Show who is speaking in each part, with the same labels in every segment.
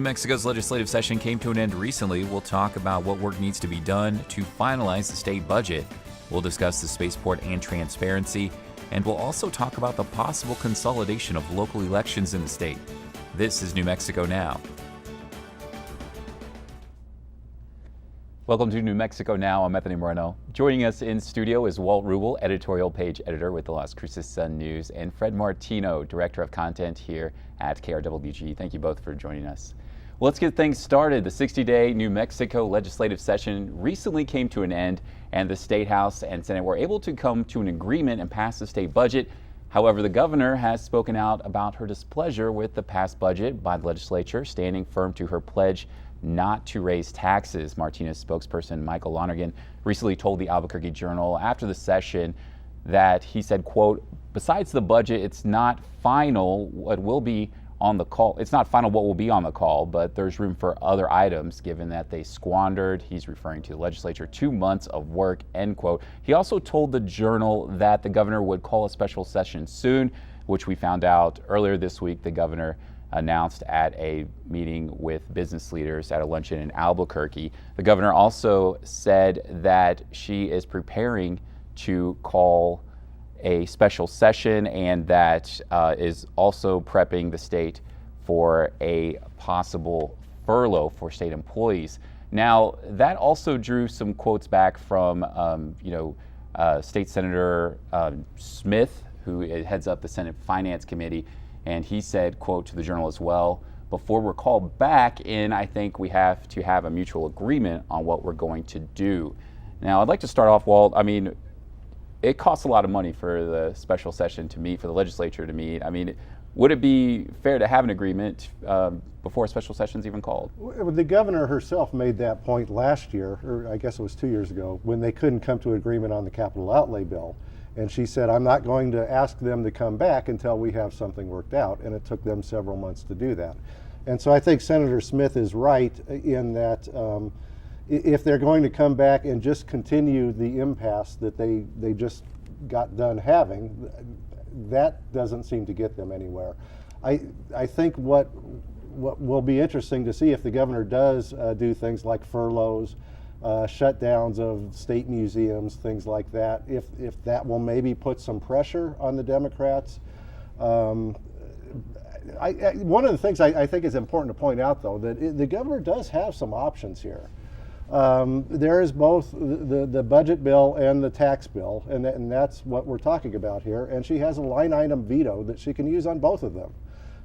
Speaker 1: New Mexico's legislative session came to an end recently. We'll talk about what work needs to be done to finalize the state budget. We'll discuss the spaceport and transparency, and we'll also talk about the possible consolidation of local elections in the state. This is New Mexico Now. Welcome to New Mexico Now. I'm Anthony Moreno. Joining us in studio is Walt Rubel, editorial page editor with the Las Cruces Sun News, and Fred Martino, director of content here at KRWG. Thank you both for joining us. Well, let's get things started. The 60-day New Mexico legislative session recently came to an end, and the State House and Senate were able to come to an agreement and pass the state budget. However, the governor has spoken out about her displeasure with the passed budget by the legislature, standing firm to her pledge not to raise taxes. Martinez spokesperson Michael Lonergan recently told the Albuquerque Journal after the session that he said, quote, "Besides the budget, it's not final what will be on the call. It's not final what will be on the call, but there's room for other items given that they squandered," he's referring to the legislature, 2 months of work, end quote. He also told the Journal that the governor would call a special session soon, which we found out earlier this week. The governor announced at a meeting with business leaders at a luncheon in Albuquerque. The governor also said that she is preparing to call a special session and that is also prepping the state for a possible furlough for state employees. Now, that also drew some quotes back from, State Senator Smith, who heads up the Senate Finance Committee, and he said, quote, to the Journal as well, "Before we're called back in, I think we have to have a mutual agreement on what we're going to do." Now, I'd like to start off, Walt. I mean, it costs a lot of money for the special session to meet, for the legislature to meet. I mean, would it be fair to have an agreement before a special session is even called?
Speaker 2: Well, the governor herself made that point last year, or I guess it was 2 years ago, when they couldn't come to an agreement on the capital outlay bill. And she said, "I'm not going to ask them to come back until we have something worked out." And it took them several months to do that. And so I think Senator Smith is right in that if they're going to come back and just continue the impasse that they just got done having, that doesn't seem to get them anywhere. I think what will be interesting to see if the governor does do things like furloughs, shutdowns of state museums, things like that, if that will maybe put some pressure on the Democrats. One of the things I think is important to point out, though, that the governor does have some options here. There is both the budget bill and the tax bill, and that's what we're talking about here. And she has a line item veto that she can use on both of them.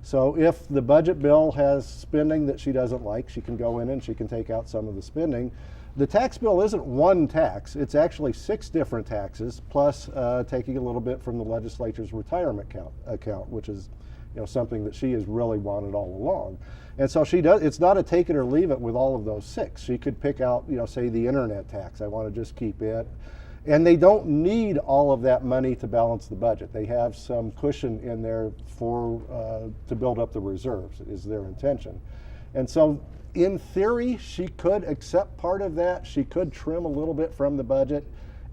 Speaker 2: So if the budget bill has spending that she doesn't like, she can go in and she can take out some of the spending. The tax bill isn't one tax, it's actually 6 different taxes, plus taking a little bit from the legislature's retirement account, which is something that she has really wanted all along. And so she does. It's not a take it or leave it with all of those 6. She could pick out, say the internet tax. I want to just keep it. And they don't need all of that money to balance the budget. They have some cushion in there to build up the reserves, is their intention. And so in theory, she could accept part of that. She could trim a little bit from the budget,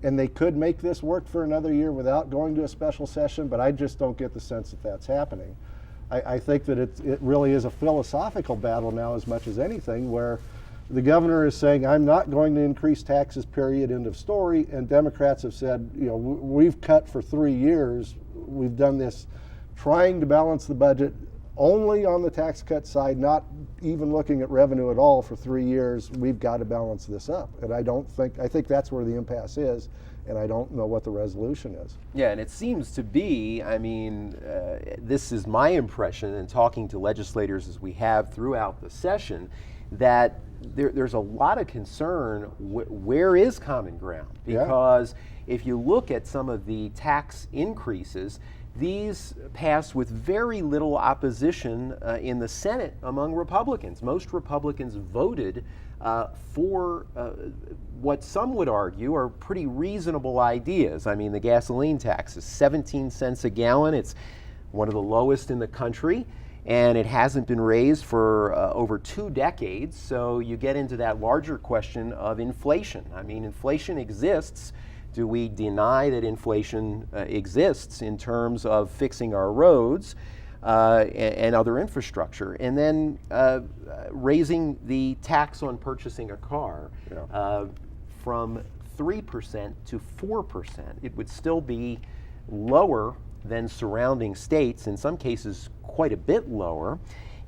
Speaker 2: and they could make this work for another year without going to a special session, but I just don't get the sense that that's happening. I think that it really is a philosophical battle now as much as anything, where the governor is saying, "I'm not going to increase taxes, period, end of story," and Democrats have said, we've cut for 3 years. We've done this trying to balance the budget only on the tax cut side, not even looking at revenue at all for 3 years. We've got to balance this up. And I think that's where the impasse is, and I don't know what the resolution is.
Speaker 3: Yeah, and it seems to be, this is my impression in talking to legislators as we have throughout the session, that there's a lot of concern, where is common ground? Because if you look at some of the tax increases, these passed with very little opposition in the Senate among Republicans. Most Republicans voted for what some would argue are pretty reasonable ideas. I mean, the gasoline tax is 17 cents a gallon. It's one of the lowest in the country, and it hasn't been raised for over 2 decades. So you get into that larger question of inflation. I mean, inflation exists. Do we deny that inflation exists in terms of fixing our roads? and other infrastructure, and then raising the tax on purchasing a car from 3% to 4%. It would still be lower than surrounding states, in some cases quite a bit lower.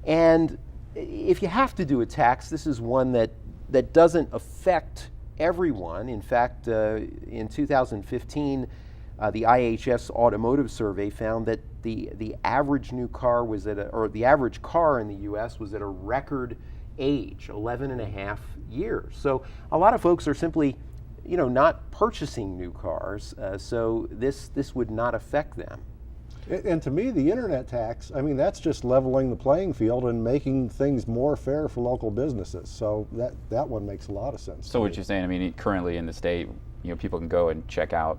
Speaker 3: And if you have to do a tax, this is one that doesn't affect everyone. In fact, in 2015, the IHS Automotive Survey found that the average new car was the average car in the U.S. was at a record age, 11 and a half years. So a lot of folks are simply, not purchasing new cars. So this would not affect them.
Speaker 2: And to me, the internet tax, that's just leveling the playing field and making things more fair for local businesses. So that one makes a lot of sense.
Speaker 1: So what you're saying, currently in the state, people can go and check out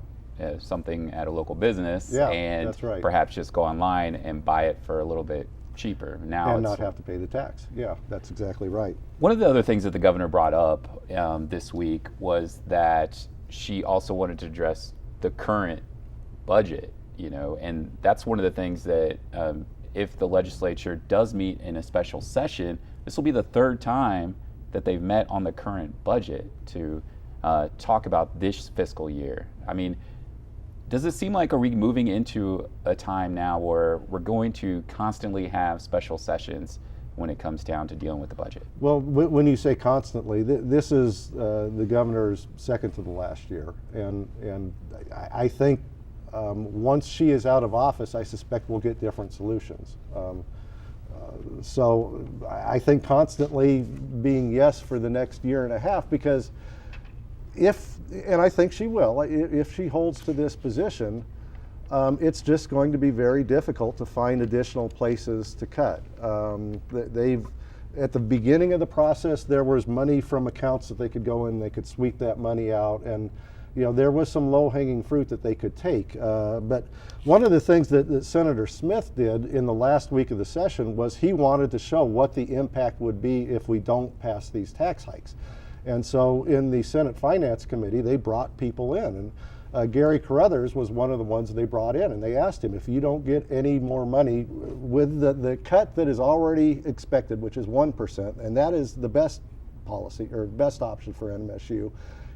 Speaker 1: something at a local business, and
Speaker 2: that's right,
Speaker 1: perhaps just go online and buy it for a little bit cheaper. Now
Speaker 2: and not have to pay the tax. Yeah, that's exactly right.
Speaker 1: One of the other things that the governor brought up this week was that she also wanted to address the current budget. And that's one of the things that if the legislature does meet in a special session, this will be the third time that they've met on the current budget to talk about this fiscal year. Does it seem like, are we moving into a time now where we're going to constantly have special sessions when it comes down to dealing with the budget?
Speaker 2: Well, when you say constantly, this is the governor's second to the last year. And I think once she is out of office, I suspect we'll get different solutions. So I think constantly being yes for the next year and a half, because and I think she will, if she holds to this position, it's just going to be very difficult to find additional places to cut. At the beginning of the process, there was money from accounts that they could go in, they could sweep that money out, and there was some low-hanging fruit that they could take. But one of the things that Senator Smith did in the last week of the session was he wanted to show what the impact would be if we don't pass these tax hikes. And so in the Senate Finance Committee, they brought people in. And Gary Carruthers was one of the ones they brought in. And they asked him, if you don't get any more money with the cut that is already expected, which is 1%, and that is the best policy or best option for NMSU,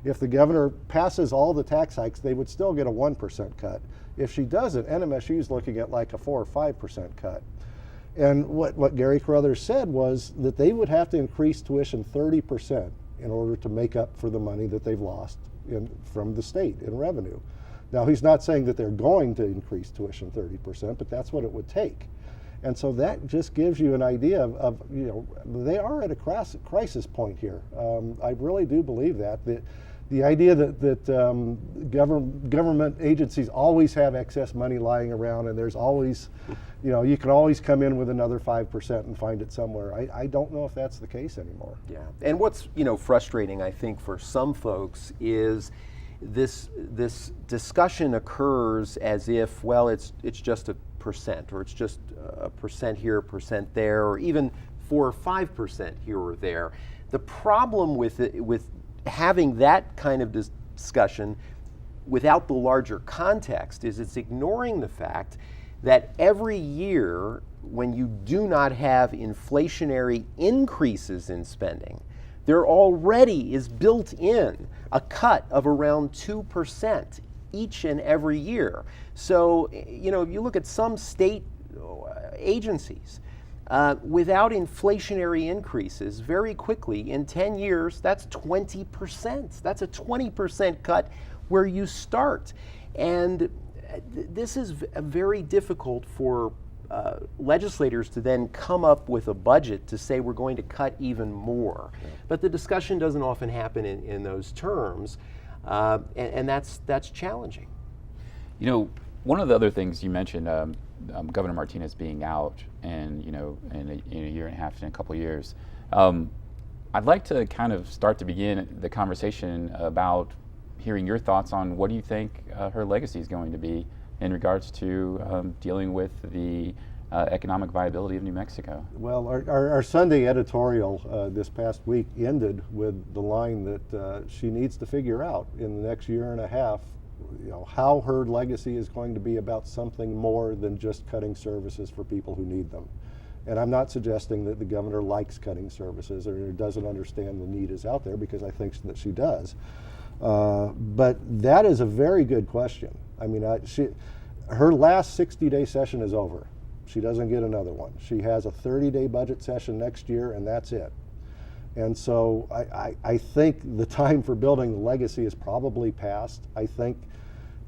Speaker 2: if the governor passes all the tax hikes, they would still get a 1% cut. If she doesn't, NMSU is looking at like a 4 or 5% cut. And what Gary Carruthers said was that they would have to increase tuition 30% in order to make up for the money that they've lost from the state in revenue. Now, he's not saying that they're going to increase tuition 30%, but that's what it would take. And so that just gives you an idea of they are at a crisis point here. I really do believe that. The idea that government agencies always have excess money lying around, and there's always, you can always come in with another 5% and find it somewhere. I don't know if that's the case anymore.
Speaker 3: Yeah, and what's frustrating, I think, for some folks is this discussion occurs as if, well, it's just a percent, or it's just a percent here, a percent there, or even 4 or 5% here or there. The problem with having that kind of discussion without the larger context is it's ignoring the fact that every year when you do not have inflationary increases in spending, there already is built in a cut of around 2% each and every year. So, if you look at some state agencies, without inflationary increases, very quickly, in 10 years, that's 20%. That's a 20% cut where you start. And this is very difficult for legislators to then come up with a budget to say we're going to cut even more. Yeah. But the discussion doesn't often happen in those terms, and that's challenging.
Speaker 1: One of the other things you mentioned, Governor Martinez being out and in a year and a half, in a couple of years, I'd like to kind of start to begin the conversation about hearing your thoughts on what do you think her legacy is going to be in regards to dealing with the economic viability of New Mexico.
Speaker 2: Well, our Sunday editorial this past week ended with the line that she needs to figure out in the next year and a half how her legacy is going to be about something more than just cutting services for people who need them. And I'm not suggesting that the governor likes cutting services or doesn't understand the need is out there, because I think that she does. But that is a very good question. I mean, her last 60-day session is over. She doesn't get another one. She has a 30-day budget session next year, and that's it. And so I think the time for building the legacy is probably past. I think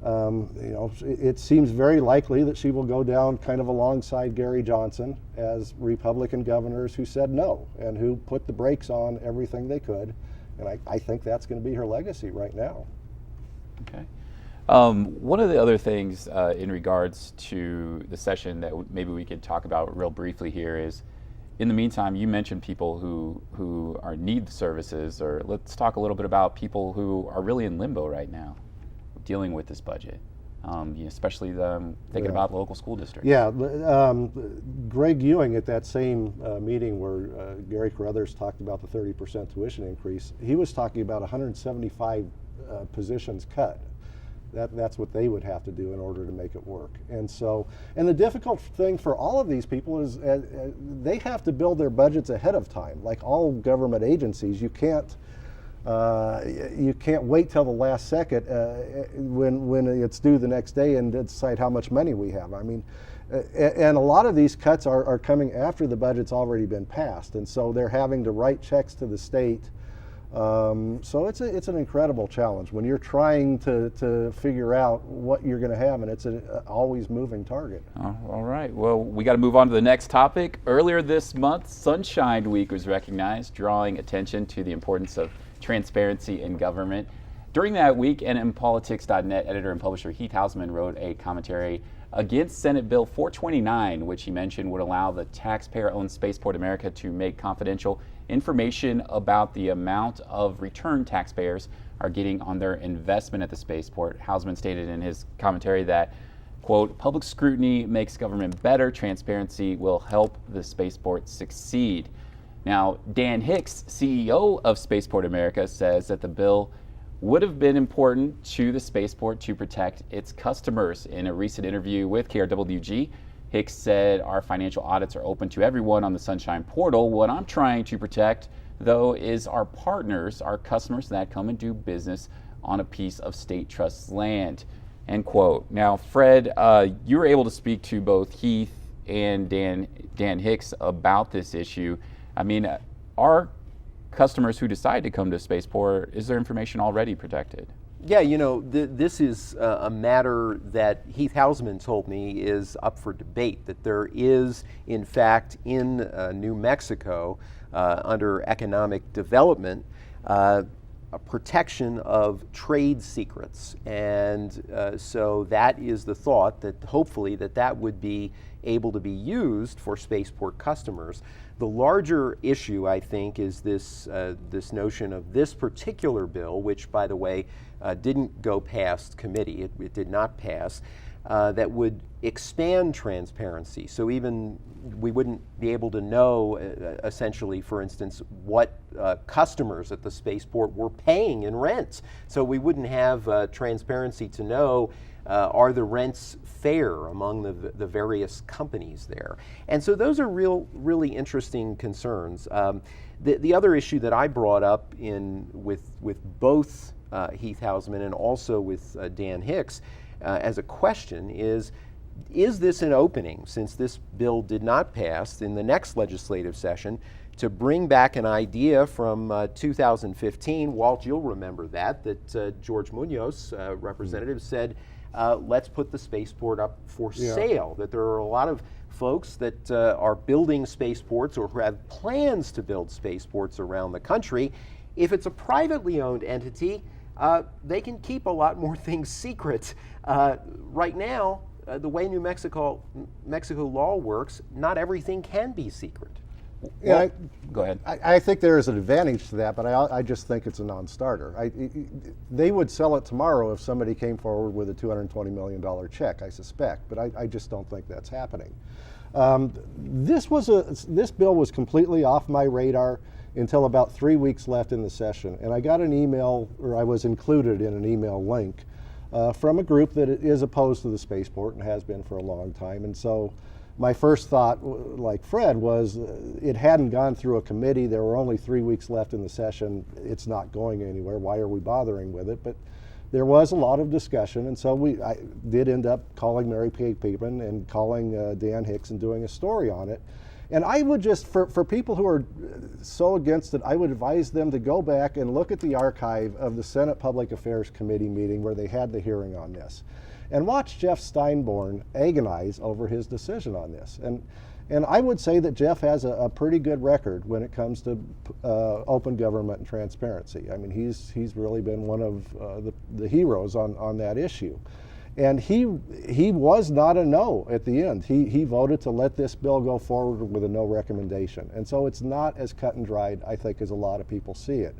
Speaker 2: it seems very likely that she will go down kind of alongside Gary Johnson as Republican governors who said no and who put the brakes on everything they could. And I think that's going to be her legacy right now.
Speaker 1: Okay. One of the other things in regards to the session that maybe we could talk about real briefly here is, in the meantime, you mentioned people who need services, or let's talk a little bit about people who are really in limbo right now, dealing with this budget, especially thinking about local school districts.
Speaker 2: Yeah, Greg Ewing at that same meeting where Gary Carruthers talked about the 30% tuition increase, he was talking about 175 positions cut. That's what they would have to do in order to make it work. And the difficult thing for all of these people is they have to build their budgets ahead of time. Like all government agencies, you can't wait till the last second when it's due the next day and decide how much money we have. I mean, and a lot of these cuts are coming after the budget's already been passed, and so they're having to write checks to the state. So it's an incredible challenge when you're trying to figure out what you're going to have, and it's an always moving target.
Speaker 1: All right. Well, we got to move on to the next topic. Earlier this month, Sunshine Week was recognized, drawing attention to the importance of transparency in government. During that week, NMPolitics.net editor and publisher Heath Hausman wrote a commentary against Senate Bill 429, which he mentioned would allow the taxpayer-owned Spaceport America to make confidential information about the amount of return taxpayers are getting on their investment at the spaceport. Hausman stated in his commentary that, quote, public scrutiny makes government better, transparency will help the spaceport succeed. Now, Dan Hicks, CEO of Spaceport America, says that the bill would have been important to the spaceport to protect its customers. In a recent interview with KRWG, Hicks said, our financial audits are open to everyone on the Sunshine portal. What I'm trying to protect, though, is our partners, our customers that come and do business on a piece of state trust land, end quote. Now, Fred, you were able to speak to both Heath and Dan Hicks about this issue. I mean, are customers who decide to come to Spaceport, is their information already protected?
Speaker 3: Yeah, this is a matter that Heath Hausman told me is up for debate, that there is, in fact, in New Mexico, under economic development, a protection of trade secrets. And so that is the thought, that hopefully that would be able to be used for Spaceport customers. The larger issue, I think, is this notion of this particular bill, which, by the way, didn't go past committee. It did not pass. That would expand transparency. So even we wouldn't be able to know, essentially, for instance, what customers at the spaceport were paying in rent. So we wouldn't have transparency to know, are the rents fair among the various companies there? And so those are really interesting concerns. The other issue that I brought up with both Heath Hausman and also with Dan Hicks as a question is this an opening, since this bill did not pass, in the next legislative session to bring back an idea from 2015? Walt, you'll remember that George Munoz, representative, said, let's put the spaceport up for sale, that there are a lot of folks that are building spaceports or who have plans to build spaceports around the country. If it's a privately owned entity, they can keep a lot more things secret. Right now, the way New Mexico law works, not everything can be secret.
Speaker 2: Yeah,
Speaker 1: go ahead.
Speaker 2: I think there is an advantage to that, but I just think it's a non-starter. They would sell it tomorrow if somebody came forward with a $220 million check, I suspect, but I just don't think that's happening. This bill was completely off my radar until about 3 weeks left in the session, and I got an email, or I was included in an email link from a group that is opposed to the spaceport and has been for a long time. And so my first thought, like Fred, was it hadn't gone through a committee. There were only 3 weeks left in the session. It's not going anywhere. Why are we bothering with it? But there was a lot of discussion, and so I did end up calling Mary Kay Peterman and calling Dan Hicks and doing a story on it. And I would just, for people who are so against it, I would advise them to go back and look at the archive of the Senate Public Affairs Committee meeting where they had the hearing on this, and watch Jeff Steinborn agonize over his decision on this. And I would say that Jeff has a pretty good record when it comes to open government and transparency. I mean, he's really been one of the heroes on that issue. And he was not a no at the end. He voted to let this bill go forward with a no recommendation. And so it's not as cut and dried, I think, as a lot of people see it.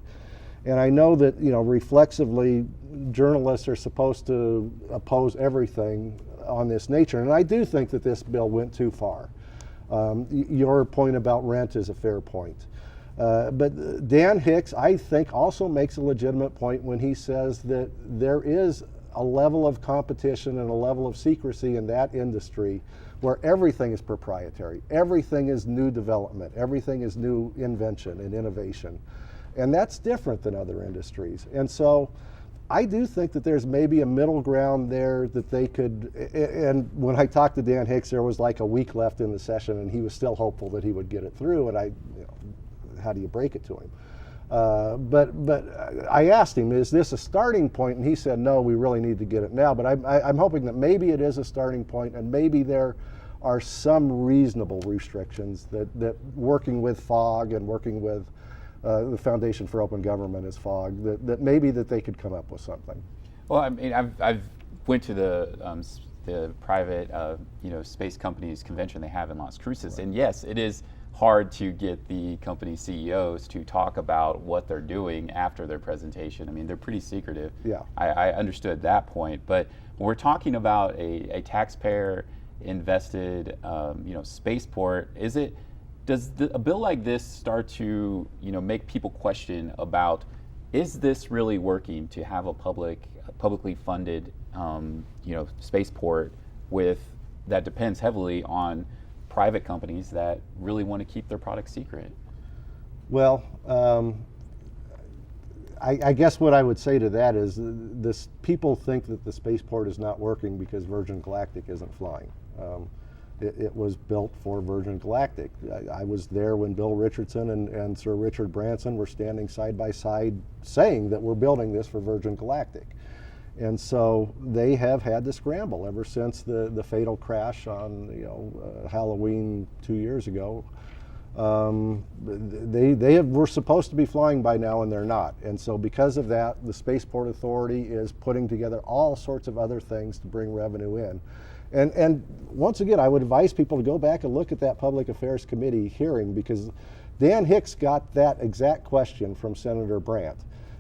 Speaker 2: And I know that, reflexively, journalists are supposed to oppose everything on this nature. And I do think that this bill went too far. Your point about rent is a fair point. But Dan Hicks, I think, also makes a legitimate point when he says that there is a level of competition and a level of secrecy in that industry where everything is proprietary, everything is new development, everything is new invention and innovation. And that's different than other industries. And so I do think that there's maybe a middle ground there that they could, and when I talked to Dan Hicks, there was like a week left in the session and he was still hopeful that he would get it through, and how do you break it to him? But I asked him, is this a starting point? And he said, no, we really need to get it now. But I'm hoping that maybe it is a starting point, and maybe there are some reasonable restrictions that working with FOG and working with the Foundation for Open Government as FOG, that maybe that they could come up with something.
Speaker 1: Well, I mean, I've went to the private space companies convention they have in Las Cruces, and yes, it is hard to get the company CEOs to talk about what they're doing after their presentation. I mean, they're pretty secretive. Yeah, I understood that point, but when we're talking about a taxpayer invested spaceport, does a bill like this start to make people question about, is this really working to have a publicly funded spaceport that depends heavily on private companies that really want to keep their products secret?
Speaker 2: Well, I guess what I would say to that is people think that the spaceport is not working because Virgin Galactic isn't flying. It was built for Virgin Galactic. I was there when Bill Richardson and Sir Richard Branson were standing side by side saying that we're building this for Virgin Galactic. And so they have had to scramble ever since the fatal crash on Halloween 2 years ago. They were supposed to be flying by now, and they're not. And so because of that, the Spaceport Authority is putting together all sorts of other things to bring revenue in. And once again, I would advise people to go back and look at that Public Affairs Committee hearing, because Dan Hicks got that exact question from Senator Brandt.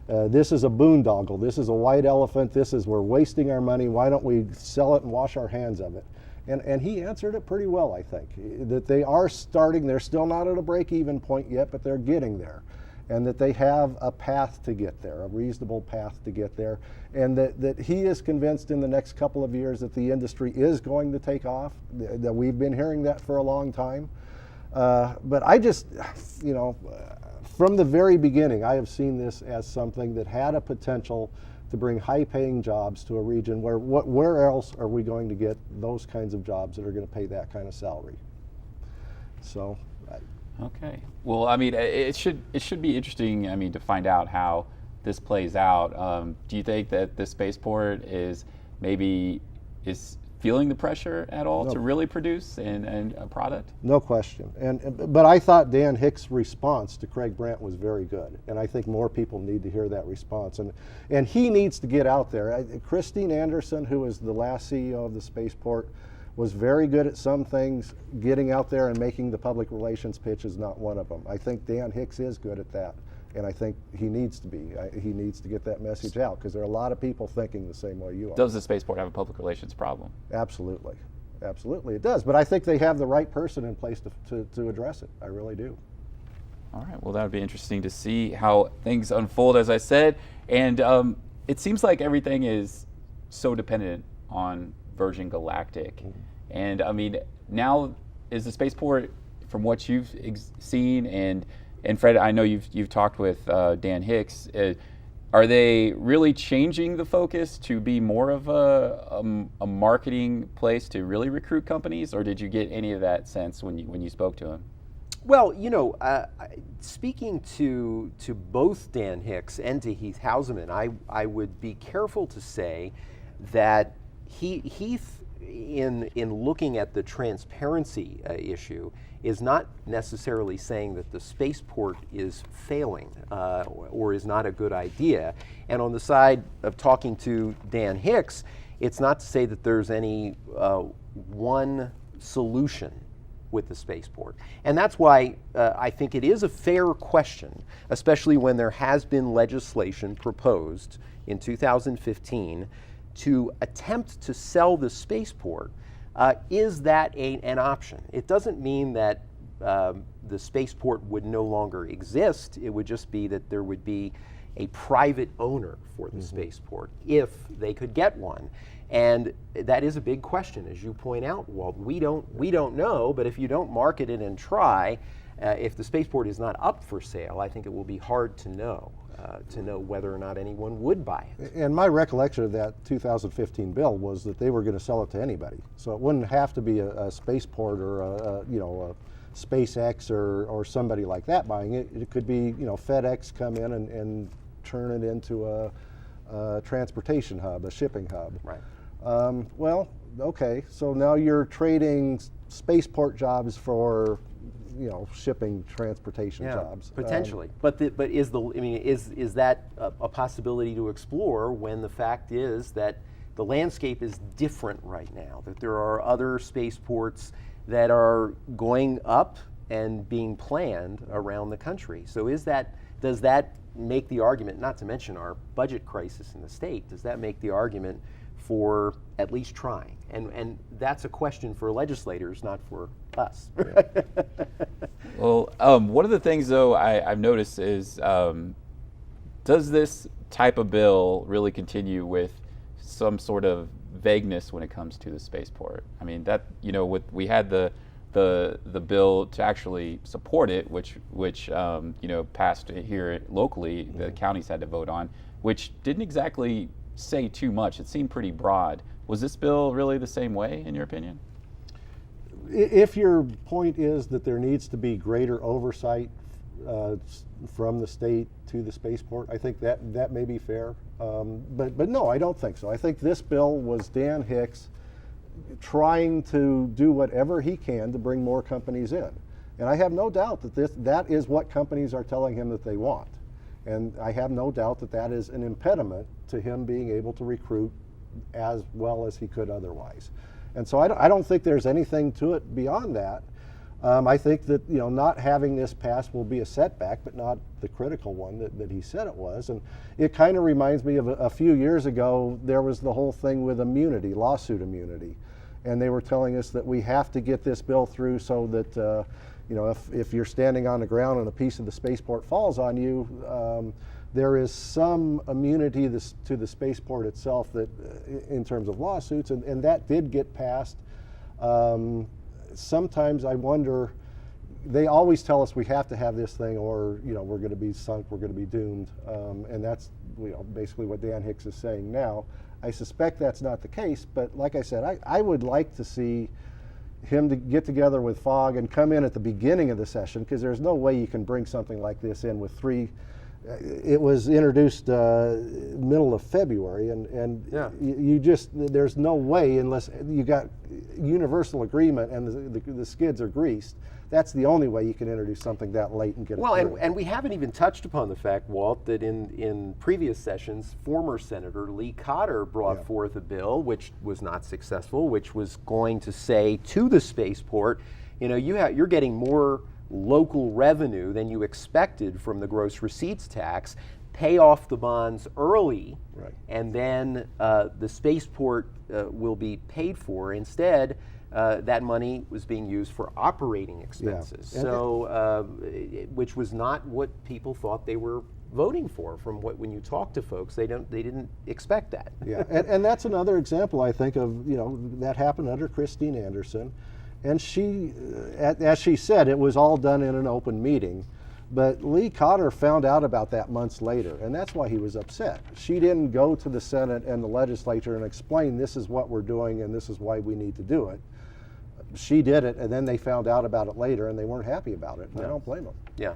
Speaker 2: This is a boondoggle. This is a white elephant. We're wasting our money. Why don't we sell it and wash our hands of it? And he answered it pretty well, I think. That they are starting, they're still not at a break-even point yet, but they're getting there. And that they have a path to get there, a reasonable path to get there. And that he is convinced in the next couple of years that the industry is going to take off, that we've been hearing that for a long time. But I just, from the very beginning, I have seen this as something that had a potential to bring high-paying jobs to a region where else are we going to get those kinds of jobs that are going to pay that kind of salary? So.
Speaker 1: Okay. Well, I mean, it should be interesting. I mean, to find out how this plays out. Do you think that the spaceport is feeling the pressure at all to really produce and a product?
Speaker 2: No question. But I thought Dan Hicks' response to Craig Brandt was very good, and I think more people need to hear that response. And he needs to get out there. Christine Anderson, who was the last CEO of the spaceport, was very good at some things. Getting out there and making the public relations pitch is not one of them. I think Dan Hicks is good at that, and I think he needs to be. He needs to get that message out, because there are a lot of people thinking the same way you are.
Speaker 1: Does the spaceport have a public relations problem?
Speaker 2: Absolutely. Absolutely it does. But I think they have the right person in place to address it. I really do.
Speaker 1: All right. Well, that would be interesting to see how things unfold, as I said. And it seems like everything is so dependent on Virgin Galactic. And I mean, now is the spaceport, from what you've seen, and Fred, I know you've talked with Dan Hicks. Are they really changing the focus to be more of a marketing place to really recruit companies, or did you get any of that sense when you spoke to him?
Speaker 3: Well, speaking to both Dan Hicks and to Heath Houseman, I would be careful to say that Heath, in looking at the transparency issue, is not necessarily saying that the spaceport is failing or is not a good idea. And on the side of talking to Dan Hicks, it's not to say that there's any one solution with the spaceport. And that's why I think it is a fair question, especially when there has been legislation proposed in 2015 to attempt to sell the spaceport. Is that an option? It doesn't mean that the spaceport would no longer exist. It would just be that there would be a private owner for the spaceport if they could get one. And that is a big question, as you point out, Walt. We don't know, but if you don't market it and try, if the spaceport is not up for sale, I think it will be hard to know whether or not anyone would buy it.
Speaker 2: And my recollection of that 2015 bill was that they were going to sell it to anybody. So it wouldn't have to be a spaceport or a SpaceX or somebody like that buying it. It could be FedEx come in and turn it into a transportation hub, a shipping hub.
Speaker 3: Right.
Speaker 2: Well, okay. So now you're trading spaceport jobs for shipping transportation jobs.
Speaker 3: Potentially. But is that a possibility to explore when the fact is that the landscape is different right now, that there are other spaceports that are going up and being planned around the country? So does that make the argument, not to mention our budget crisis in the state, does that make the argument for at least trying? And that's a question for legislators, not for us.
Speaker 1: Well, one of the things, though, I've noticed is, does this type of bill really continue with some sort of vagueness when it comes to the spaceport? I mean, that we had the bill to actually support it, which passed here locally. The counties had to vote on, which didn't exactly say too much. It seemed pretty broad. Was this bill really the same way, in your opinion?
Speaker 2: If your point is that there needs to be greater oversight from the state to the spaceport, I think that may be fair. But no, I don't think so. I think this bill was Dan Hicks trying to do whatever he can to bring more companies in. And I have no doubt that that is what companies are telling him that they want. And I have no doubt that that is an impediment to him being able to recruit as well as he could otherwise. And so I don't think there's anything to it beyond that. I think that not having this pass will be a setback, but not the critical one that he said it was. And it kind of reminds me of a few years ago, there was the whole thing with immunity, lawsuit immunity. And they were telling us that we have to get this bill through so that if you're standing on the ground and a piece of the spaceport falls on you, there is some immunity to the spaceport itself that, in terms of lawsuits, and that did get passed. Sometimes I wonder, they always tell us we have to have this thing or we're going to be sunk, we're going to be doomed, and that's basically what Dan Hicks is saying now. I suspect that's not the case, but like I said, I would like to see him to get together with Fogg and come in at the beginning of the session, because there's no way you can bring something like this in with three. It was introduced middle of February, and you just, there's no way unless you got universal agreement and the skids are greased. That's the only way you can introduce something that late and get it through.
Speaker 3: And we haven't even touched upon the fact, Walt, that in previous sessions, former Senator Lee Cotter brought forth a bill which was not successful, which was going to say to the spaceport, you're getting more local revenue than you expected from the gross receipts tax. Pay off the bonds early, and then the spaceport will be paid for. Instead, that money was being used for operating expenses, which was not what people thought they were voting for. From when you talk to folks, they didn't expect that.
Speaker 2: Yeah, and that's another example, I think, of, that happened under Christine Anderson. And she, as she said, it was all done in an open meeting. But Lee Cotter found out about that months later, and that's why he was upset. She didn't go to the Senate and the legislature and explain, this is what we're doing and this is why we need to do it. She did it, and then they found out about it later, and they weren't happy about it. And I don't blame them.
Speaker 3: Yeah.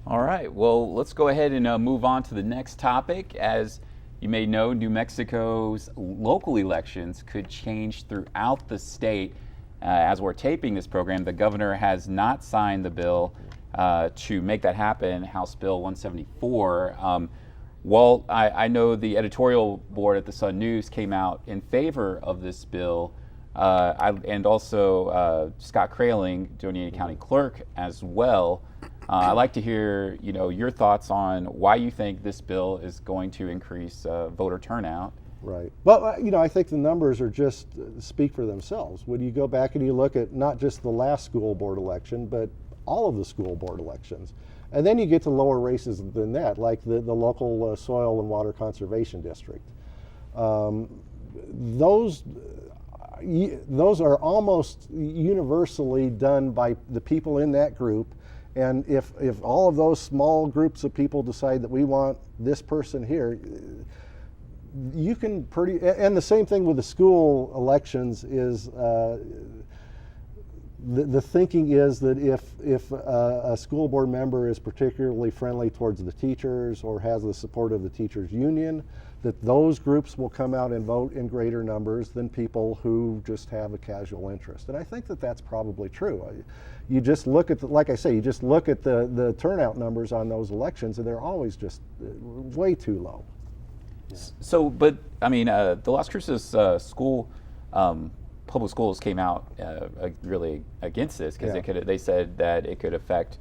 Speaker 1: All right, well, let's go ahead and move on to the next topic. As you may know, New Mexico's local elections could change throughout the state. As we're taping this program, the governor has not signed the bill to make that happen, House Bill 174. Walt, I know the editorial board at the Sun News came out in favor of this bill, and also Scott Kraling, Doña County Clerk, as well. I'd like to hear, your thoughts on why you think this bill is going to increase voter turnout.
Speaker 2: Right. Well, I think the numbers are just speak for themselves. When you go back and you look at not just the last school board election, but all of the school board elections. And then you get to lower races than that, like the local soil and water conservation district. Those are almost universally done by the people in that group. And if all of those small groups of people decide that we want this person here, you can and the same thing with the school elections is, the thinking is that if a school board member is particularly friendly towards the teachers or has the support of the teachers union, that those groups will come out and vote in greater numbers than people who just have a casual interest. And I think that that's probably true. You just look at, like I say, you just look at the turnout numbers on those elections, and they're always just way too low.
Speaker 1: So, but I mean, the Las Cruces school, public schools came out really against this because they said that it could affect,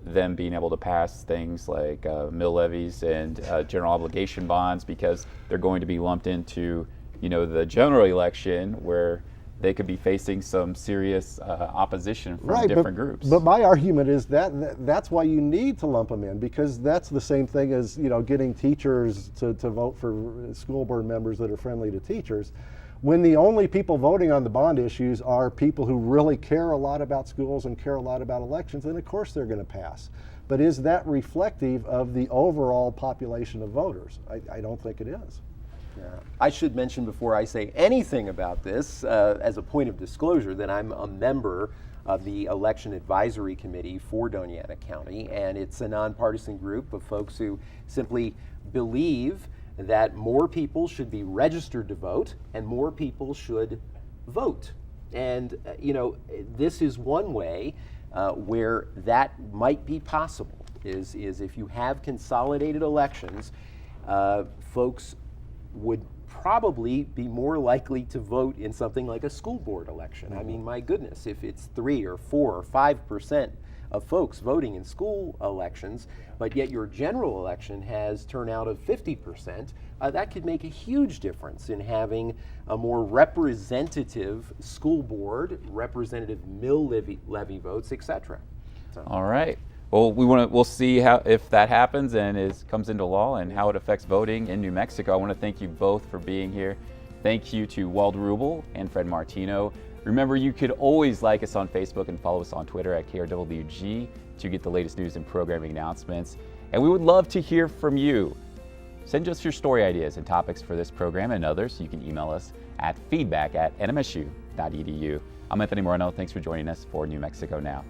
Speaker 1: them being able to pass things like mill levies and general obligation bonds because they're going to be lumped into, the general election where they could be facing some serious opposition from different groups.
Speaker 2: But my argument is that's why you need to lump them in, because that's the same thing as getting teachers to vote for school board members that are friendly to teachers. When the only people voting on the bond issues are people who really care a lot about schools and care a lot about elections, then of course they're going to pass. But is that reflective of the overall population of voters? I don't think it is.
Speaker 3: Yeah. I should mention before I say anything about this, as a point of disclosure, that I'm a member of the Election Advisory Committee for Doña Ana County, and it's a nonpartisan group of folks who simply believe that more people should be registered to vote and more people should vote. And this is one way where that might be possible, is if you have consolidated elections, folks would probably be more likely to vote in something like a school board election. I mean, my goodness, if it's 3 or 4 or 5% of folks voting in school elections, but yet your general election has turnout of 50%, that could make a huge difference in having a more representative school board, representative mill levy votes, etc. So.
Speaker 1: All right. Well, we'll see if that happens and comes into law and how it affects voting in New Mexico. I want to thank you both for being here. Thank you to Walt Rubel and Fred Martino. Remember, you could always like us on Facebook and follow us on Twitter at KRWG to get the latest news and programming announcements. And we would love to hear from you. Send us your story ideas and topics for this program and others. You can email us at feedback@nmsu.edu. I'm Anthony Moreno. Thanks for joining us for New Mexico Now.